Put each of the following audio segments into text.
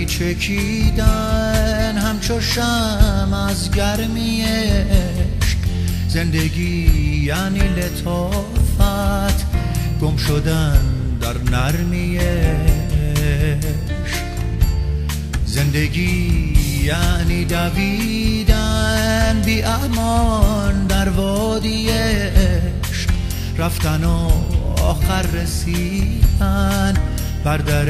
چکیدن همچو شمع از گرمی عشق. زندگی یعنی لطافت، گم شدن در نرمی عشق. زندگی یعنی دویدن بی امان در وادی عشق. رفتن و آخر رسیدن بر در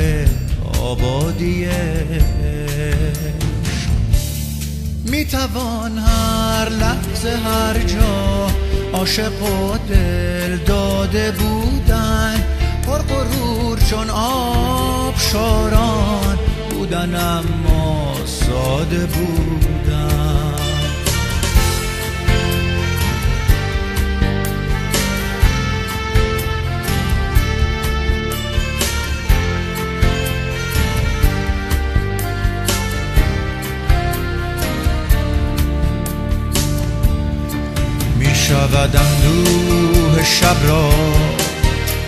آبادی عشق. میتوان هر لحظه هر جا عاشق و دل داده بودن، پر غرور چون آبشاران بودن اما ساده بودن. شود اندوه شب را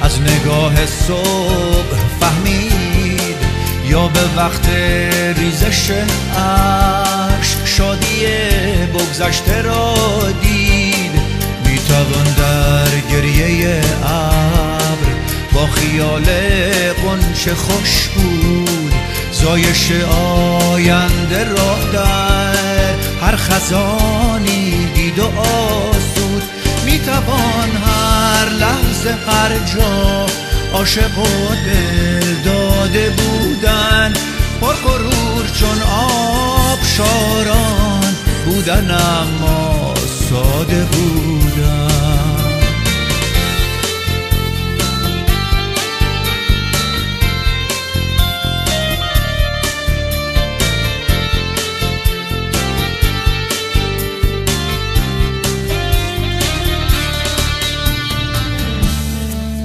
از نگاه صبح فهمید، یا به وقت ریزش اشک شادی بگذشته را دید. میتوان در گریه ابر با خیال غنچه خوش بود، زایش آینده را در هر خزانی دید و آسود. میتوان هر لحظه هر جا عاشق و دل داده بودن، پر غرور چون آبشاران بودن اما ساده بودن.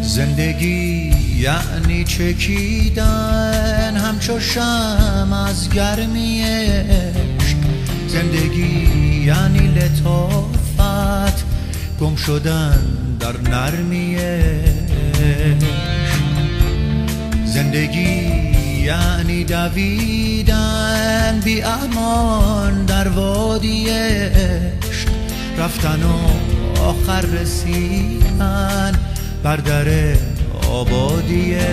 زندگی یعنی چکیدن همچو شمع از گرمی عشق. زندگی یعنی لطافت، گم شدن در نرمی عشق. زندگی یعنی دویدن بی امان در وادی عشق. رفتن و آخر رسیدن بر در آبادی عشق.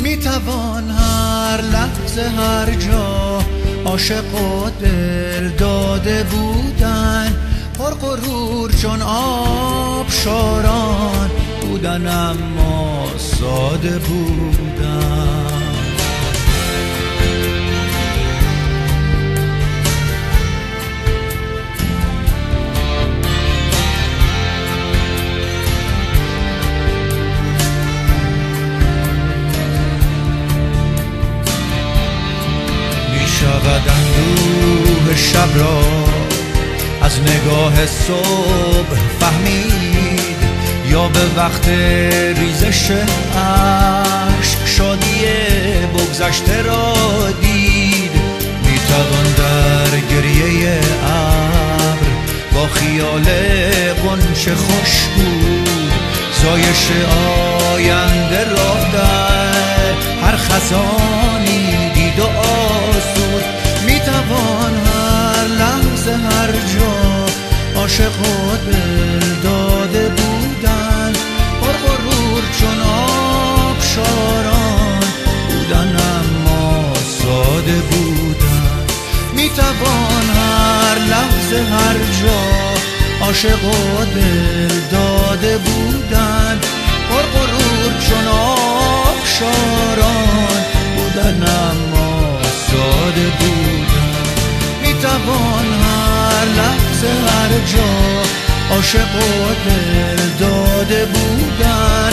میتوان هر لحظه هر جا عاشق و دل داده بودن، پر غرور چون آبشاران بودن اما ساده بودن. شود اندوه شب را از نگاه صبح فهمید، یا به وقت ریزش اشک شادی بگذشته را دید. میتوان در گریه ابر با خیال غنچه خوش بود، زایش آینده را در هر خزانی دید و آسود. میتوان هر لحظه هر جا عاشق و دل داده بودن، پر غرور چون آبشاران بودن اما ساده بودن. میتوان هر لحظه هر جا عاشق و دل داده بودن، پر غرور چون آبشاران بودن اما ساده بودن. میتوان هر لحظه هر جا عاشق و دل داده بودن،